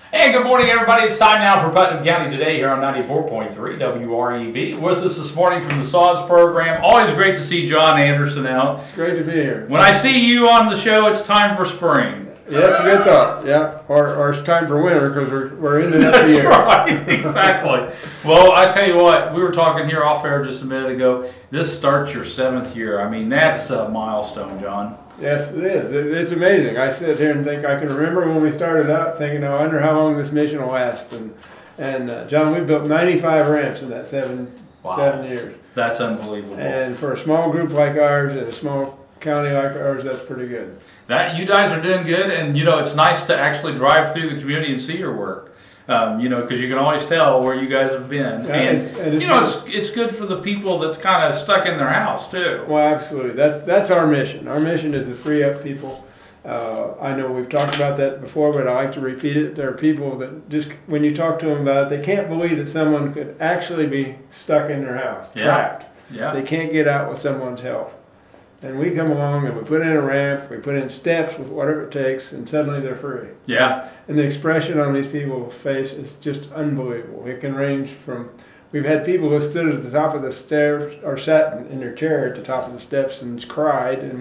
Hey, good morning, everybody. It's time now for Putnam County Today here on 94.3 WREB. With us this morning from the SAW program. Always great to see John Anderson out. It's great to be here. When I see you on the show, it's time for spring. Yeah, that's a good thought. Yeah, or it's time for winter because we're in the year. That's right, exactly. Well, I tell you what, we were talking here off air just a minute ago. This starts your 7th year. I mean, that's a milestone, John. Yes, it is. It's amazing. I sit here and think I can remember when we started out thinking, I wonder how long this mission will last. And John, we built 95 ramps in that seven years. That's unbelievable. And for a small group like ours and a small county like ours, that's pretty good. You guys are doing good, and it's nice to actually drive through the community and see your work. Because you can always tell where you guys have been, it's good for the people that's kind of stuck in their house too. Well, absolutely. That's our mission. Our mission is to free up people. I know we've talked about that before, but I like to repeat it. There are people that just, when you talk to them about it, they can't believe that someone could actually be stuck in their house, trapped. Yeah. They can't get out with someone's help. And we come along and we put in a ramp, we put in steps with whatever it takes, and suddenly they're free. Yeah. And the expression on these people's face is just unbelievable. It can range from, we've had people who stood at the top of the stairs or sat in their chair at the top of the steps and cried. And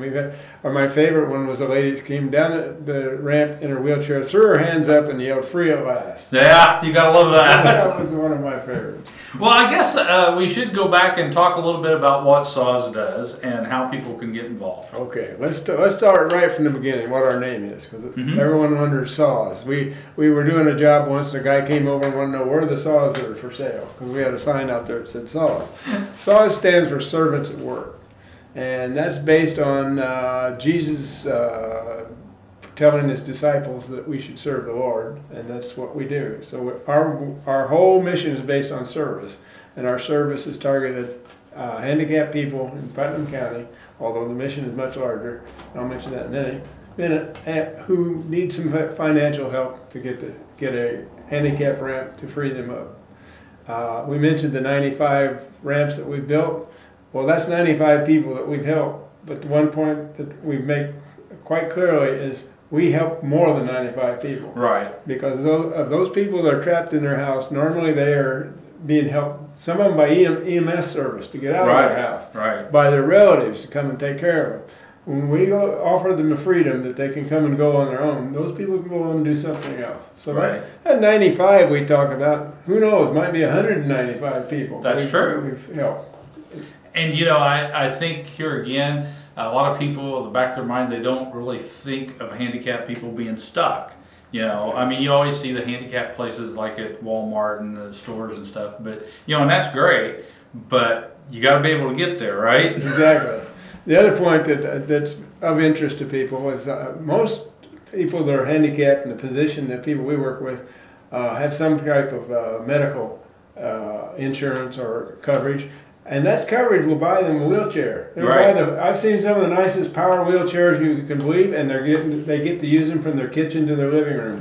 my favorite one was a lady who came down the ramp in her wheelchair, threw her hands up and yelled, "Free at last." Yeah, you gotta love that. That was one of my favorites. Well, I guess we should go back and talk a little bit about what SAW does and how people can get involved. Okay, let's start right from the beginning, what our name is, because everyone wonders SAW. We were doing a job once, and a guy came over and wanted to know where the SAW that are for sale, because we had a sign out there that said SAW. SAW stands for Servants at Work, and that's based on Jesus telling his disciples that we should serve the Lord, and that's what we do. So our whole mission is based on service, and our service is targeted handicapped people in Putnam County, although the mission is much larger. I'll mention that in a minute, who need some financial help to get a handicap ramp to free them up. We mentioned the 95 ramps that we've built. Well, that's 95 people that we've helped, but the one point that we make quite clearly is we help more than 95 people. Right. Because of those people that are trapped in their house, normally they are being helped, some of them by EMS service to get out of their house, by their relatives to come and take care of them. When we offer them the freedom that they can come and go on their own, those people can go on and do something else. So that 95 we talk about, who knows, might be 195 people. That's true. We've helped. And I think here again, a lot of people, in the back of their mind, they don't really think of handicapped people being stuck. I mean, you always see the handicapped places like at Walmart and the stores and stuff, but, and that's great, but you got to be able to get there, right? Exactly. The other point that's of interest to people is most people that are handicapped in the position that people we work with have some type of medical insurance or coverage. And that coverage will buy them a wheelchair. I've seen some of the nicest power wheelchairs you can believe, and they get to use them from their kitchen to their living room.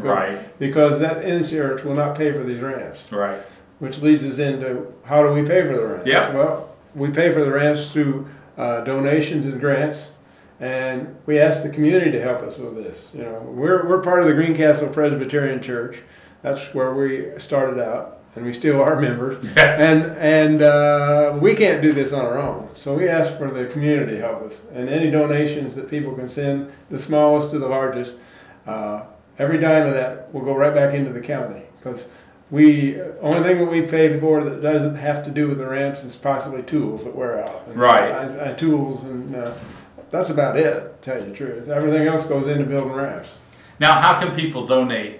Because that insurance will not pay for these ramps. Right. Which leads us into, how do we pay for the ramps? Yeah. Well, we pay for the ramps through donations and grants, and we ask the community to help us with this. We're part of the Greencastle Presbyterian Church. That's where we started out. And we still are members, and we can't do this on our own. So we ask for the community to help us, and any donations that people can send, the smallest to the largest, every dime of that will go right back into the county. Because only thing that we pay for that doesn't have to do with the ramps is possibly tools that wear out. And tools, and that's about it, to tell you the truth. Everything else goes into building ramps. Now, how can people donate?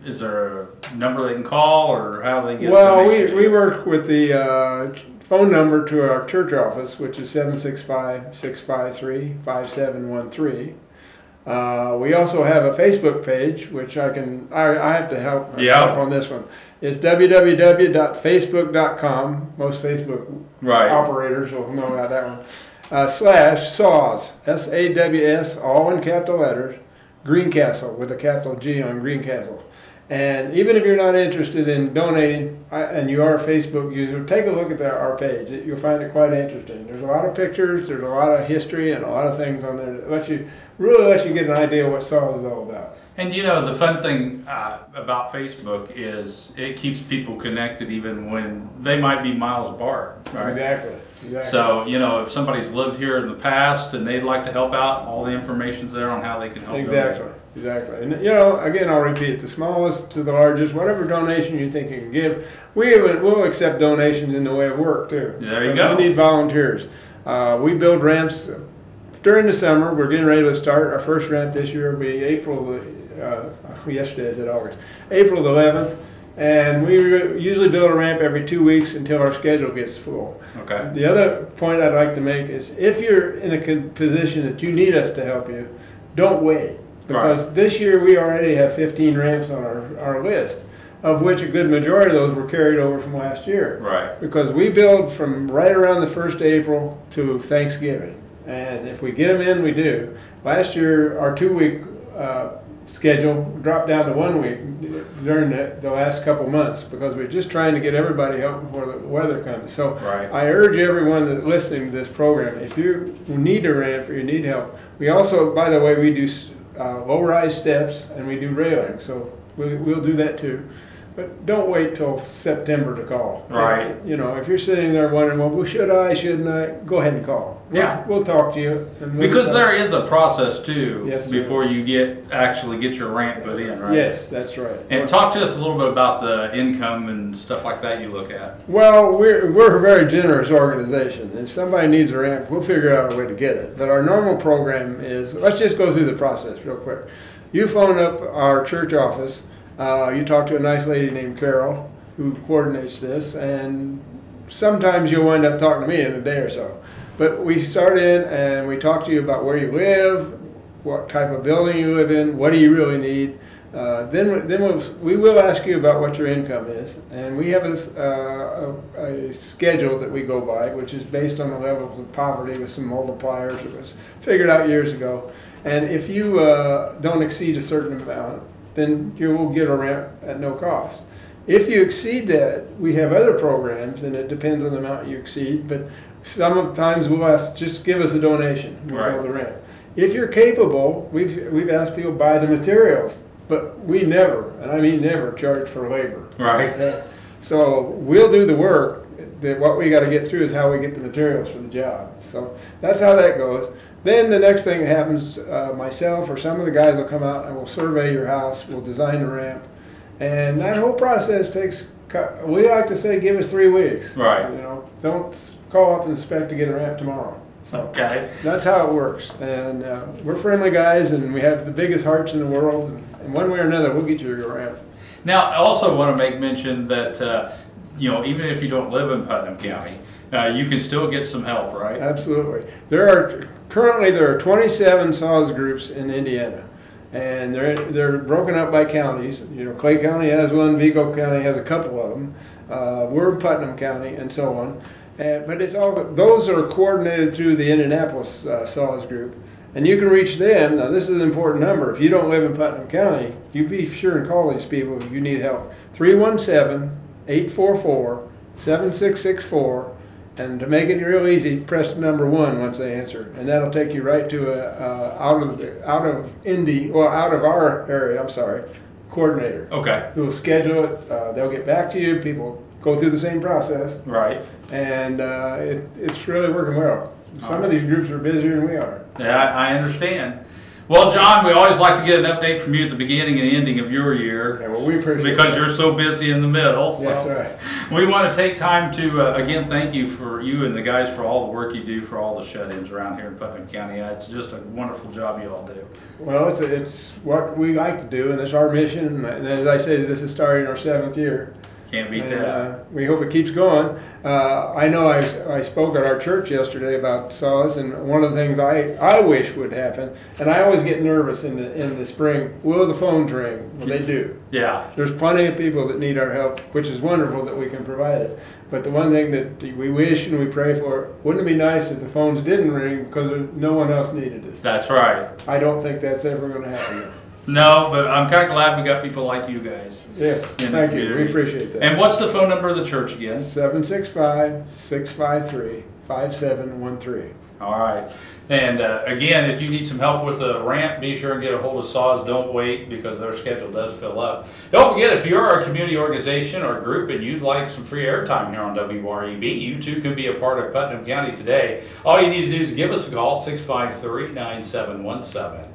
Is there a number they can call, or how do they get? Well, we work with the phone number to our church office, which is 765-653-5713. We also have a Facebook page, which I have to help myself on this one. It's www.facebook.com. Most Facebook operators will know about that one. /SAWS, S-A-W-S, all in capital letters. Greencastle, with a capital G on Greencastle. And even if you're not interested in donating and you are a Facebook user, take a look at our page. You'll find it quite interesting. There's a lot of pictures, there's a lot of history, and a lot of things on there that really lets you get an idea of what SAW is all about. And you know, the fun thing about Facebook is it keeps people connected even when they might be miles apart, right? Exactly. So, you know, if somebody's lived here in the past and they'd like to help out, all the information's there on how they can help. Exactly. And, you know, again, I'll repeat, the smallest to the largest, whatever donation you think you can give, we'll accept donations in the way of work, too. There you go. We need volunteers. We build ramps during the summer. We're getting ready to start. Our first ramp this year will be yesterday I said August, April the 11th. And we usually build a ramp every 2 weeks until our schedule gets full. Okay. The other point I'd like to make is if you're in a position that you need us to help you, don't wait. Because this year we already have 15 ramps on our list, of which a good majority of those were carried over from last year. Right. Because we build from right around the 1st of April to Thanksgiving. And if we get them in, we do. Last year, our 2-week schedule dropped down to 1 week during the last couple months because we're just trying to get everybody help before the weather comes. So I urge everyone that's listening to this program, if you need a ramp or you need help, we also, by the way, we do low-rise steps and we do railing, so we'll do that too. But don't wait till September to call. Right. You know, if you're sitting there wondering, well, shouldn't I? Go ahead and call. We'll talk to you. And because there is a process too, yes, before you actually get your ramp put in, right? Yes, that's right. And talk to us a little bit about the income and stuff like that you look at. Well, we're a very generous organization. If somebody needs a ramp, we'll figure out a way to get it. But our normal program is, let's just go through the process real quick. You phone up our church office. You talk to a nice lady named Carol who coordinates this, and sometimes you'll wind up talking to me in a day or so. But we start in and we talk to you about where you live, what type of building you live in, what do you really need. Then we will ask you about what your income is, and we have a schedule that we go by, which is based on the levels of poverty with some multipliers. It was figured out years ago. And if you don't exceed a certain amount, then you will get a ramp at no cost. If you exceed that, we have other programs, and it depends on the amount you exceed, but sometimes we'll ask, just give us a donation, we'll build the ramp. If you're capable, we've asked people to buy the materials, but we never, and I mean never, charge for labor. Right. So we'll do the work. What we got to get through is how we get the materials for the job. So that's how that goes. Then the next thing that happens, myself or some of the guys will come out and we'll survey your house, we'll design the ramp, and that whole process takes, we like to say, give us 3 weeks. Right. You know, don't call up and expect to get a ramp tomorrow. So that's how it works. And we're friendly guys, and we have the biggest hearts in the world, and one way or another, we'll get you your ramp. Now, I also want to make mention that, you know, even if you don't live in Putnam County, you can still get some help, right? Absolutely. Currently there are 27 SAWS groups in Indiana, and they're broken up by counties. You know, Clay County has one, Vigo County has a couple of them. We're in Putnam County, and so on. But those are coordinated through the Indianapolis SAWS group, and you can reach them. Now, this is an important number. If you don't live in Putnam County, you be sure and call these people if you need help. 317-844-7664. And to make it real easy, press number 1 once they answer, and that'll take you right to out of our area. I'm sorry, coordinator. Okay. Who will schedule it. They'll get back to you. People go through the same process. Right. And it's really working well. Some of these groups are busier than we are. Yeah, I understand. Well, John, we always like to get an update from you at the beginning and ending of your year. Yeah, well, we appreciate because you're so busy in the middle. So yes, sir. We want to take time to, again, thank you and the guys for all the work you do for all the shut-ins around here in Putnam County. It's just a wonderful job you all do. Well, it's what we like to do, and it's our mission. And as I say, this is starting our 7th year. Can't beat that. We hope it keeps going. I know I spoke at our church yesterday about SAWS, and one of the things I wish would happen, and I always get nervous in the spring, will the phones ring? Well, they do. Yeah. There's plenty of people that need our help, which is wonderful that we can provide it. But the one thing that we wish and we pray for, wouldn't it be nice if the phones didn't ring because no one else needed us? That's right. I don't think that's ever going to happen. No, but I'm kind of glad we got people like you guys. Yes, thank you. We appreciate that. And what's the phone number of the church again? 765-653-5713. All right. And again, if you need some help with the ramp, be sure and get a hold of SAW. Don't wait, because their schedule does fill up. Don't forget, if you're a community organization or group and you'd like some free airtime here on WREB, you too can be a part of Putnam County Today. All you need to do is give us a call at 653-9717.